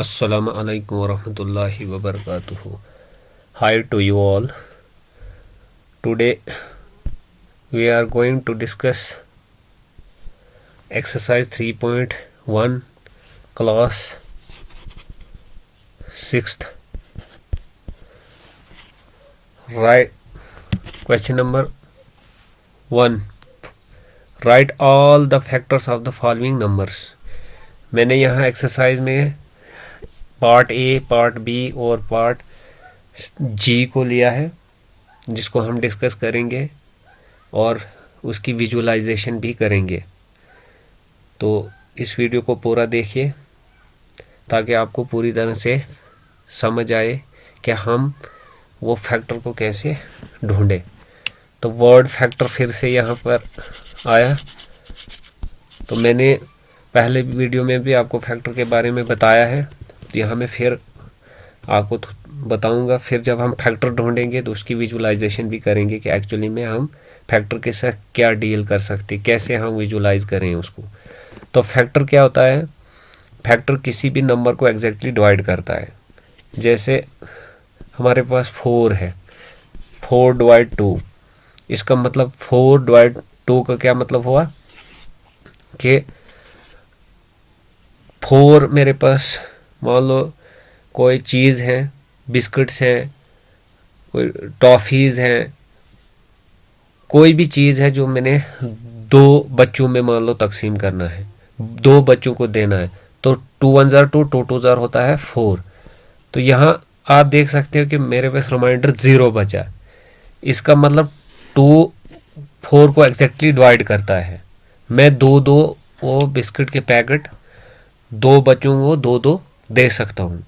Assalamu alaikum warahmatullahi wabarakatuh. Hi to you all. Today we are going to discuss exercise 3.1 class 6th. Right. Question number 1. Write all the factors of the following numbers. मैंने यहाँ exercise में part A, part B और part जी को लिया है, जिसको हम discuss करेंगे और उसकी विजुअलाइजेशन भी करेंगे। तो इस वीडियो को पूरा देखिए ताकि आपको पूरी तरह से समझ आए कि हम वो फैक्टर को कैसे ढूंढें। तो वर्ड फैक्टर फिर से यहाँ पर आया। तो मैंने पहले वीडियो में भी आपको फैक्टर के बारे में बताया है, तो यहाँ मैं फिर आपको बताऊंगा। फिर जब हम फैक्टर ढूंढेंगे तो उसकी विजुअलाइजेशन भी करेंगे कि एक्चुअली में हम फैक्टर के साथ क्या डील कर सकते, कैसे हम विजुअलाइज करें उसको। तो फैक्टर क्या होता है? फैक्टर किसी भी नंबर को एग्जैक्टली डिवाइड करता है। जैसे हमारे पास 4 है, 4 डिवाइड 2, इसका मतलब 4 डिवाइड 2 का क्या मतलब हुआ कि 4 मेरे पास मान लो कोई चीज़ है, बिस्किट्स हैं, कोई टॉफ़ीज़ हैं, कोई भी चीज़ है जो मैंने 2 बच्चों में मान लो तकसीम करना है, 2 बच्चों को देना है। तो 2 1 जार 2, 2 2 जार होता है 4। तो यहाँ आप देख सकते हो कि मेरे पास रिमाइंडर 0 बचा। इसका मतलब 2 4 को एग्जैक्टली डिवाइड करता है। मैं 2 वो बिस्किट के पैकेट 2 बच्चों को 2 दे सकता हूँ।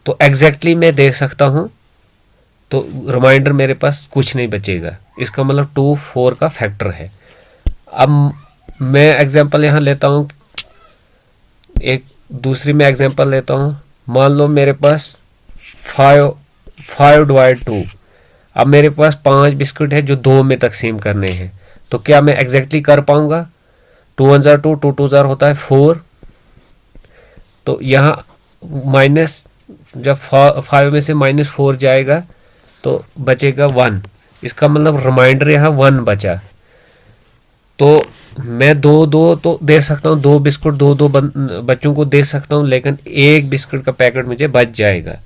तो एग्जैक्टली मैं दे सकता हूँ, तो रिमाइंडर मेरे पास कुछ नहीं बचेगा। इसका मतलब 2 4 का फैक्टर है। अब मैं एग्जांपल यहाँ लेता हूँ, एक दूसरी मैं एग्जांपल लेता हूँ। मान लो मेरे पास 5 डिवाइड 2। अब मेरे पास 5 बिस्किट है जो 2 में तकसीम करने हैं। तो क्या मैं एग्जैक्टली कर पाऊँगा? 2 1 जार 2, 2 2 जार होता है 4। तो यहाँ माइनस, जब 5 में से -4 जाएगा तो बचेगा 1। इसका मतलब रिमाइंडर यहाँ 1 बचा। तो मैं 2 तो दे सकता हूँ, 2 बिस्कुट 2 बच्चों को दे सकता हूँ, लेकिन 1 बिस्कुट का पैकेट मुझे बच जाएगा।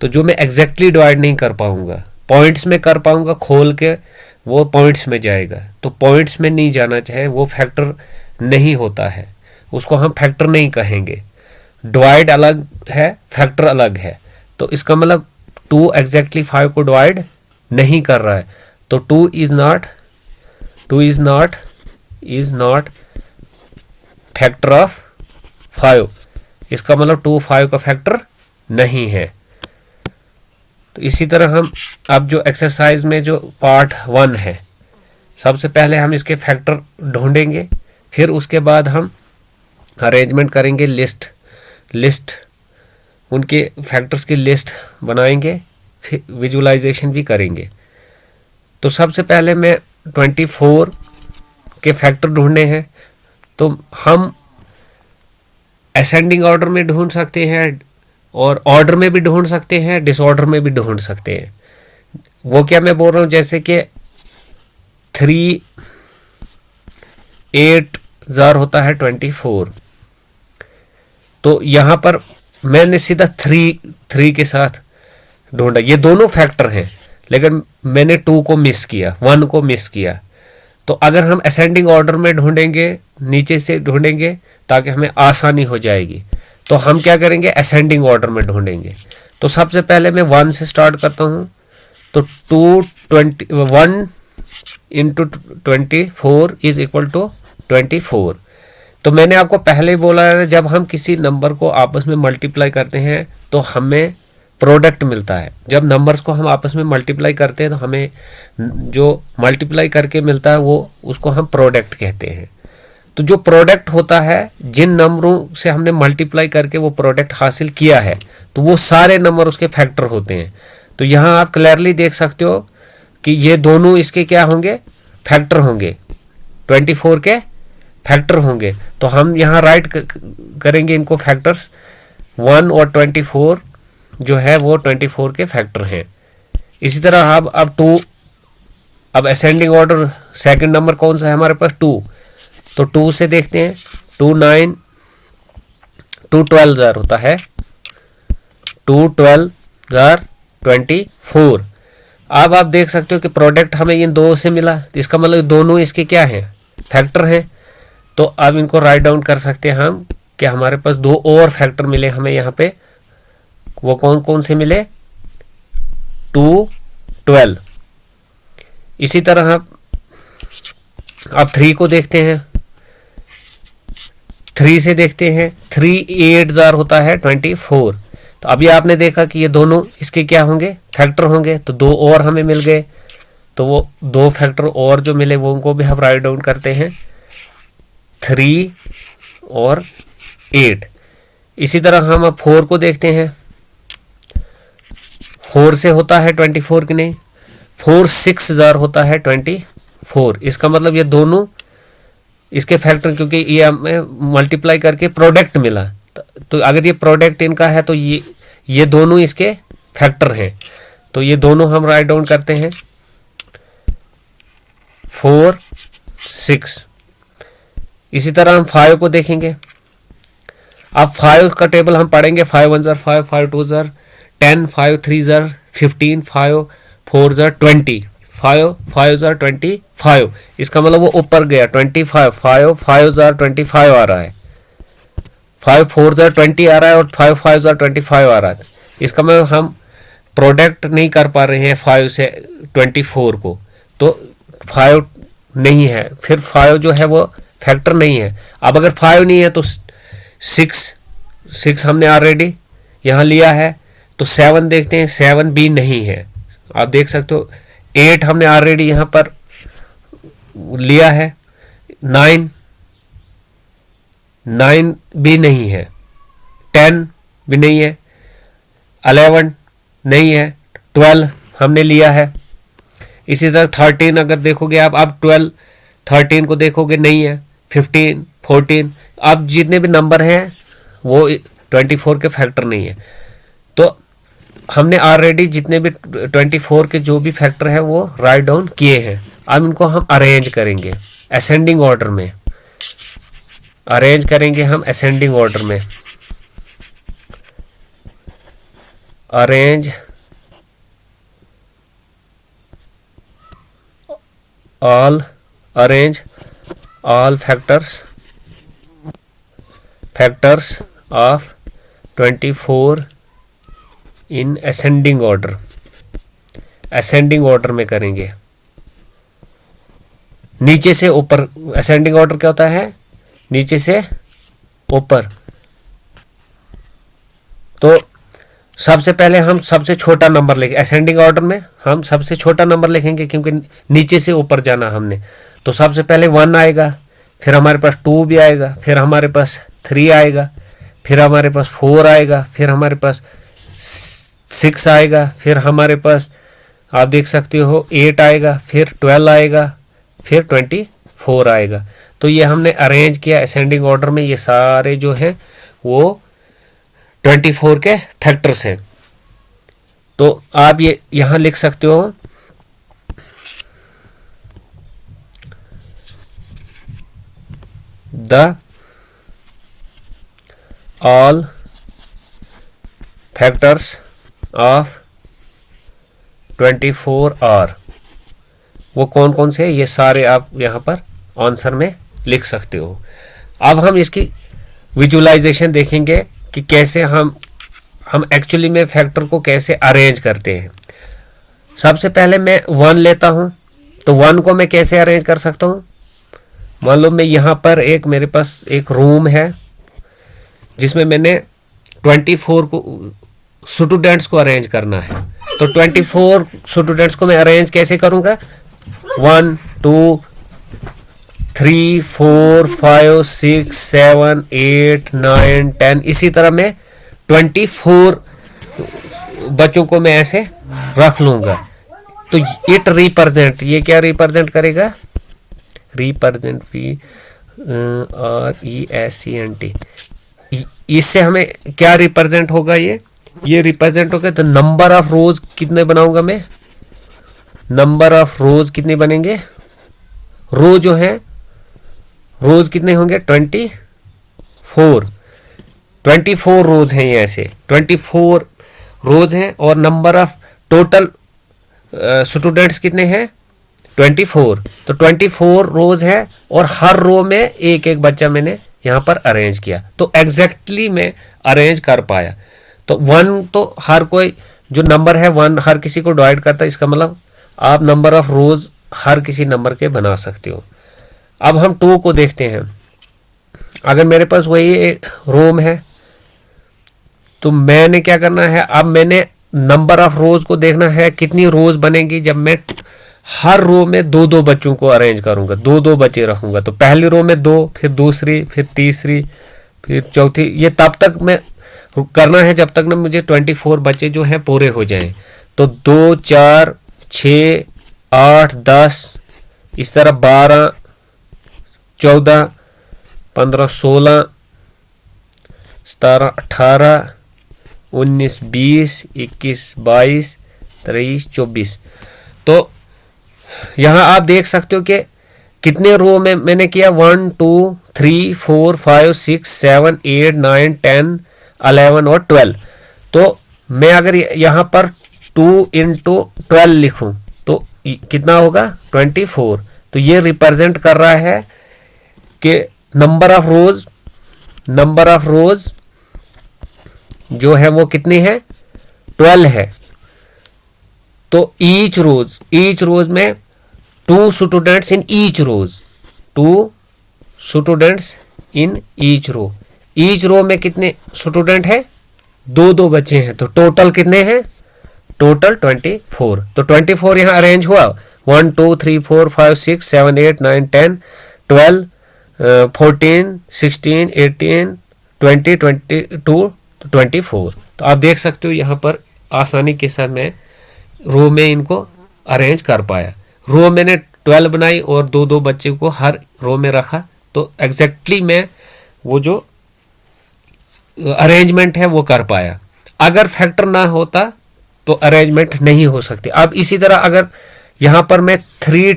तो जो मैं एग्जैक्टली डिवाइड नहीं कर पाऊँगा, पॉइंट्स में कर पाऊँगा, खोल के वो पॉइंट्स में जाएगा। तो पॉइंट्स में नहीं जाना चाहिए, वो फैक्टर नहीं होता है, उसको हम फैक्टर नहीं कहेंगे। डिवाइड अलग है, फैक्टर अलग है। तो इसका मतलब 2 एग्जैक्टली 5 को डिवाइड नहीं कर रहा है। तो 2 इज नॉट फैक्टर ऑफ 5। इसका मतलब 2 5 का फैक्टर नहीं है। तो इसी तरह हम अब जो एक्सरसाइज में जो पार्ट 1 है, सबसे पहले हम इसके फैक्टर ढूंढेंगे, फिर उसके बाद हम अरेंजमेंट करेंगे, लिस्ट उनके फैक्टर्स की लिस्ट बनाएंगे, फिर विजुअलाइजेशन भी करेंगे। तो सबसे पहले मैं 24 के फैक्टर ढूंढने हैं। तो हम असेंडिंग ऑर्डर में ढूंढ सकते हैं और ऑर्डर में भी ढूंढ सकते हैं, डिसऑर्डर में भी ढूंढ सकते हैं। वो क्या मैं बोल रहा हूँ, जैसे कि 3 8 जार होता है 24। तो यहाँ पर मैंने सीधा 3 के साथ ढूंढा। ये दोनों फैक्टर हैं, लेकिन मैंने 2 को मिस किया, 1 को मिस किया। तो अगर हम असेंडिंग ऑर्डर में ढूंढेंगे, नीचे से ढूंढेंगे ताकि हमें आसानी हो जाएगी, तो हम क्या करेंगे, असेंडिंग ऑर्डर में ढूंढेंगे। तो सबसे पहले मैं 1 से स्टार्ट करता हूँ। तो 1 इंटू 24 इज इक्वल टू 24। तो मैंने आपको पहले ही बोला है, जब हम किसी नंबर को आपस में मल्टीप्लाई करते हैं तो हमें प्रोडक्ट मिलता है। जब नंबर्स को हम आपस में मल्टीप्लाई करते हैं तो हमें जो मल्टीप्लाई करके मिलता है वो उसको हम प्रोडक्ट कहते हैं। तो जो प्रोडक्ट होता है, जिन नंबरों से हमने मल्टीप्लाई करके वो प्रोडक्ट हासिल किया है, तो वो सारे नंबर उसके फैक्टर होते हैं। तो यहाँ आप क्लियरली देख सकते हो कि ये दोनों इसके क्या होंगे, फैक्टर होंगे, 24 के फैक्टर होंगे। तो हम यहाँ राइट करेंगे इनको फैक्टर्स। 1 और 24 जो है वो 24 के फैक्टर हैं। इसी तरह अब 2, अब असेंडिंग ऑर्डर सेकंड नंबर कौन सा है हमारे पास 2, तो 2 से देखते हैं 2 9 2 12 जार होता है 2 12 जार 24। अब आप देख सकते हो कि प्रोडक्ट हमें इन दो से मिला, इसका मतलब दोनों इसके क्या हैं फैक्टर हैं। तो अब इनको राइट डाउन कर सकते हैं हम कि हमारे पास दो और फैक्टर मिले हमें यहाँ पे, वो कौन कौन से मिले 2 12। इसी तरह अब 3 को देखते हैं, 3 से देखते हैं 3 8 जार होता है 24। तो अभी आपने देखा कि ये दोनों इसके क्या होंगे फैक्टर होंगे, तो दो और हमें मिल गए। तो वो दो फैक्टर और जो मिले वो उनको भी हम राइट डाउन करते हैं 3 और 8। इसी तरह हम अब 4 को देखते हैं, 4 से होता है 24 की नहीं, 4 6 जार होता है 24। इसका मतलब ये दोनों इसके फैक्टर, क्योंकि ये हमें मल्टीप्लाई करके प्रोडक्ट मिला, तो अगर ये प्रोडक्ट इनका है तो ये दोनों इसके फैक्टर हैं। तो ये दोनों हम राइट डाउन करते हैं 4 6। इसी तरह हम 5 को देखेंगे। अब 5 का टेबल हम पढ़ेंगे, 5 1 jar 5, 5 2 jar 10, 5 3 jar 15, 5 4 jar 20, 5 5 jar 25। इसका मतलब वो ऊपर गया 25, 5 5 जार 25 आ रहा है, 5 4 जार 20 आ रहा है और 5 5 जार 25 आ रहा है। इसका मतलब हम प्रोडक्ट नहीं कर पा रहे हैं 5 से 24 को, तो 5 नहीं है, फिर 5 जो है वो फैक्टर नहीं है। अब अगर 5 नहीं है तो 6 हमने ऑलरेडी यहाँ लिया है, तो 7 देखते हैं, 7 भी नहीं है। आप देख सकते हो 8 हमने ऑलरेडी यहाँ पर लिया है, 9 भी नहीं है, 10 भी नहीं है, 11 नहीं है, 12 हमने लिया है। इसी तरह 13 अगर देखोगे आप, अब 12 13 को देखोगे नहीं है, 15 14, अब जितने भी नंबर हैं वो 24 के फैक्टर नहीं है। तो हमने ऑलरेडी जितने भी 24 के जो भी फैक्टर है वो राइट डाउन किए हैं। अब इनको हम अरेंज करेंगे असेंडिंग ऑर्डर में, अरेंज करेंगे हम असेंडिंग ऑर्डर में। Arrange all factors of 24 in ascending order, ascending order में करेंगे नीचे से ऊपर। असेंडिंग ऑर्डर क्या होता है नीचे से ऊपर। तो सबसे पहले हम सबसे छोटा नंबर लिखेंगे, असेंडिंग ऑर्डर में हम सबसे छोटा नंबर लिखेंगे क्योंकि नीचे से ऊपर जाना हमने। तो सबसे पहले 1 आएगा, फिर हमारे पास 2 भी आएगा, फिर हमारे पास 3 आएगा, फिर हमारे पास 4 आएगा, फिर हमारे पास 6 आएगा, फिर हमारे पास आप देख सकते हो 8 आएगा, फिर 12 आएगा, फिर 24 आएगा। तो ये हमने अरेंज किया असेंडिंग ऑर्डर में। ये सारे जो हैं वो 24 के फैक्टर्स हैं। तो आप ये यहां लिख सकते हो the all factors of 24 are. वो कौन कौन से, ये सारे आप यहां पर आंसर में लिख सकते हो। अब हम इसकी विजुअलाइजेशन देखेंगे कि कैसे हम एक्चुअली में फैक्टर को कैसे अरेंज करते हैं। सबसे पहले मैं 1 लेता हूं, तो 1 को मैं कैसे अरेंज कर सकता हूं। मान लो मैं यहाँ पर मेरे पास एक रूम है जिसमें मैंने 24 को स्टूडेंट्स को अरेंज करना है। तो 24 स्टूडेंट्स को मैं अरेंज कैसे करूँगा, 1 2 3 4 5 6 7 8 9 10। इसी तरह मैं 24 बच्चों को मैं ऐसे रख लूँगा। तो इट रिप्रेजेंट, ये क्या रिप्रेजेंट करेगा, रिप्रेजेंट RESENT, इससे हमें क्या रिप्रेजेंट होगा, ये रिप्रेजेंट होगा तो नंबर ऑफ रोज कितने बनाऊंगा मैं, नंबर ऑफ रोज कितने बनेंगे, रो जो है रोज कितने होंगे 24 रोज हैं, ये ऐसे 24 रोज हैं और नंबर ऑफ टोटल स्टूडेंट्स कितने हैं 24, तो 24 रोज है और हर रो में एक एक बच्चा मैंने यहाँ पर अरेंज किया, तो एग्जैक्टली मैं अरेंज कर पाया। तो 1 तो हर कोई जो नंबर है 1 हर किसी को डिवाइड करता है, इसका मतलब आप नंबर ऑफ रोज हर किसी नंबर के बना सकते हो। अब हम 2 को देखते हैं। अगर मेरे पास वही रोम है तो मैंने क्या करना है, अब मैंने नंबर ऑफ रोज को देखना है कितनी रोज बनेगी जब मैं हर रो में 2-2 बच्चों को अरेंज करूंगा, 2-2 बच्चे रखूंगा। तो पहली रो में 2, फिर दूसरी, फिर तीसरी, फिर चौथी, ये तब तक मैं करना है जब तक ना मुझे 24 बच्चे जो हैं पूरे हो जाएं। तो 2, 4, 6, 8, 10, इस तरह 12, 14, 15, 16, 17, 18, 19, 20, 21, 22, 23, 24। तो यहाँ आप देख सकते हो कि कितने रो में मैंने किया 1, 2, 3, 4, 5, 6, 7, 8, 9, 10, 11 और 12। तो मैं अगर यहाँ पर 2 × 12 लिखूं तो कितना होगा 24। तो ये रिप्रेजेंट कर रहा है कि नंबर ऑफ रोज जो है वो कितनी है 12 है। तो ईच रोज में 2 students in each rows, 2 students in each row. Each row में कितने स्टूडेंट है 2-2 बच्चे हैं, तो टोटल कितने हैं टोटल 24। तो 24 यहाँ अरेंज हुआ 1, 2, 3, 4, 5, 6, 7, 8, 9, 10, 12, 14, 16, 18, 20, 22, 24। तो आप देख सकते हो यहाँ पर आसानी के साथ मैं रो में इनको अरेंज कर पाया। रो मैंने 12 बनाई और 2-2 बच्चे को हर रो में रखा, तो एग्जैक्टली मैं वो जो अरेंजमेंट है वो कर पाया। अगर फैक्टर ना होता तो अरेंजमेंट नहीं हो सकती। अब इसी तरह अगर यहाँ पर मैं 3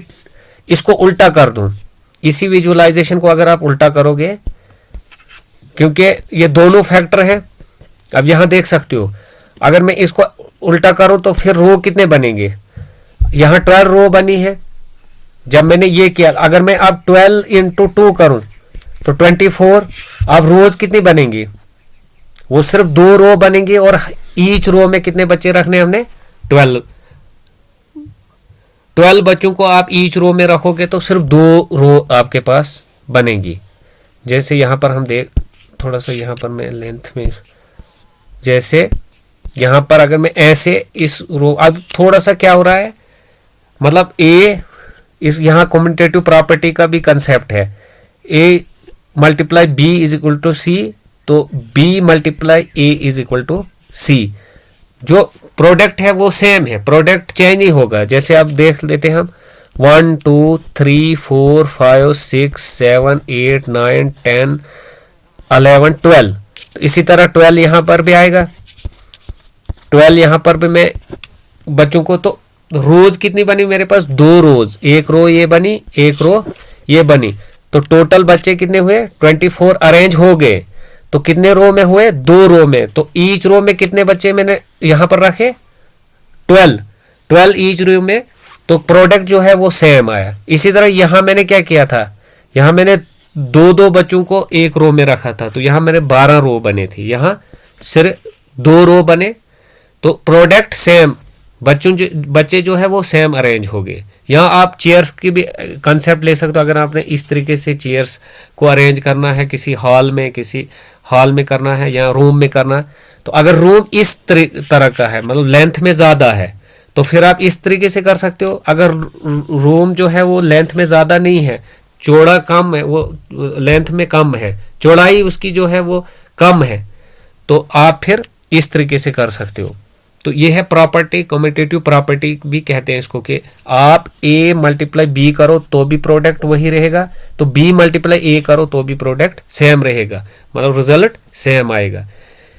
इसको उल्टा कर दूं, इसी विजुअलाइजेशन को अगर आप उल्टा करोगे, क्योंकि ये दोनों फैक्टर हैं। अब यहाँ देख सकते हो अगर मैं इसको उल्टा करूं तो फिर रो कितने बनेंगे, यहाँ 12 रो बनी है जब मैंने ये किया। अगर मैं अब 12 × 2 करूं तो 24। अब रोज कितनी बनेंगी, वो सिर्फ 2 रो बनेंगी और ईच रो में कितने बच्चे रखने हमने 12 बच्चों को आप ईच रो में रखोगे तो सिर्फ 2 रो आपके पास बनेगी। जैसे यहाँ पर हम देख, थोड़ा सा यहाँ पर मैं लेंथ में, जैसे यहाँ पर अगर मैं ऐसे इस रो, अब थोड़ा सा क्या हो रहा है, मतलब ए इस यहाँ कम्यूटेटिव प्रॉपर्टी का भी कंसेप्ट है, A multiply B is equal to C, तो B multiply A is equal to C. जो प्रोडक्ट है वो सेम है, प्रोडक्ट चेंज नहीं होगा। जैसे आप देख लेते हैं हम 1, 2, 3, 4, 5, 6, 7, 8, 9, 10, 11, 12। तो इसी तरह 12 यहाँ पर भी आएगा, 12 यहाँ पर भी मैं बच्चों को, तो रोज कितनी बनी मेरे पास 2 रोज, एक रो ये बनी, एक रो ये बनी, तो टोटल बच्चे कितने हुए 24 अरेंज हो गए। तो कितने रो में हुए 2 रो में, तो ईच रो में कितने बच्चे मैंने यहाँ पर रखे 12 ईच रो में, तो प्रोडक्ट जो है वो सेम आया। इसी तरह यहाँ मैंने क्या किया था, यहाँ मैंने 2-2 बच्चों को एक रो में रखा था, तो यहाँ मैंने 12 रो बने थे, यहाँ सिर्फ 2 रो बने, तो प्रोडक्ट सेम, बच्चे जो है वो सेम अरेंज हो गए। यहाँ आप चेयर्स की भी कंसेप्ट ले सकते हो। अगर आपने इस तरीके से चेयर्स को अरेंज करना है किसी हॉल में करना है या रूम में करना, तो अगर रूम इस तरह का है, मतलब लेंथ में ज़्यादा है, तो फिर आप इस तरीके से कर सकते हो। अगर रूम जो है वो लेंथ में ज़्यादा नहीं है, चौड़ा कम है, वो लेंथ में कम है, चौड़ाई उसकी जो है वो कम है, तो आप फिर इस तरीके से कर सकते हो। तो ये है प्रॉपर्टी, कम्यूटेटिव प्रॉपर्टी भी कहते हैं इसको, कि आप a मल्टीप्लाई b करो तो भी प्रोडक्ट वही रहेगा, तो b मल्टीप्लाई a करो तो भी प्रोडक्ट सेम रहेगा, मतलब रिजल्ट सेम आएगा।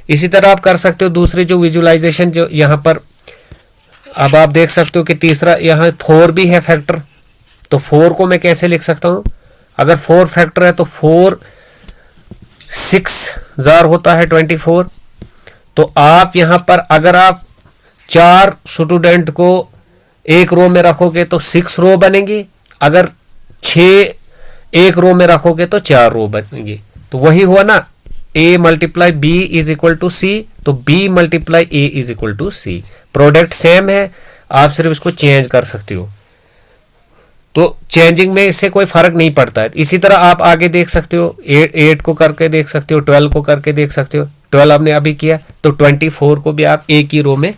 इसी तरह आप कर सकते हो दूसरी जो विजुअलाइजेशन, जो यहाँ पर अब आप देख सकते हो कि तीसरा यहाँ 4 भी है फैक्टर, तो 4 को मैं कैसे लिख सकता हूँ, अगर 4 फैक्टर है तो 4 6,000 होता है 24। तो आप यहाँ पर अगर आप 4 स्टूडेंट को एक रो में रखोगे तो 6 रो बनेगी, अगर 6 एक रो में रखोगे तो 4 रो बनेगी। तो वही हुआ ना, a multiply b is equal to c, तो b multiply a is equal to c। Product same है, आप सिर्फ इसको चेंज कर सकते हो, तो चेंजिंग में इससे कोई फर्क नहीं पड़ता है। इसी तरह आप आगे देख सकते हो, 8 को करके देख सकते हो, 12 को करके देख सकते हो। 12 हमने अभी किया, तो 24 को भी आप एक ही रो में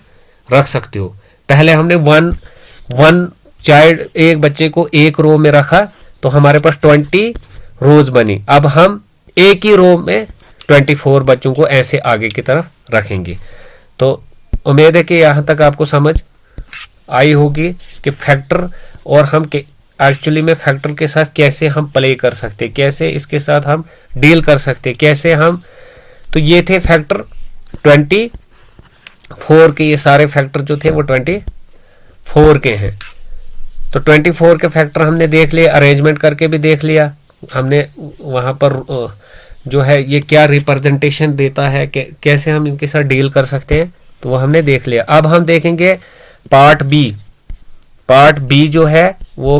रख सकते हो। पहले हमने वन चाइल्ड, एक बच्चे को एक रो में रखा तो हमारे पास 20 रोज बनी। अब हम एक ही रो में 24 बच्चों को ऐसे आगे की तरफ रखेंगे। तो उम्मीद है कि यहाँ तक आपको समझ आई होगी कि फैक्टर और हम एक्चुअली में फैक्टर के साथ कैसे हम प्ले कर सकते, कैसे इसके साथ हम डील कर सकते, कैसे हम। तो ये थे फैक्टर 24 के, ये सारे फैक्टर जो थे वो 24 के हैं। तो 24 के फैक्टर हमने देख लिए, अरेंजमेंट करके भी देख लिया हमने, वहाँ पर जो है ये क्या रिप्रेजेंटेशन देता है, कैसे हम इनके साथ डील कर सकते हैं, तो वो हमने देख लिया। अब हम देखेंगे पार्ट बी। पार्ट बी जो है वो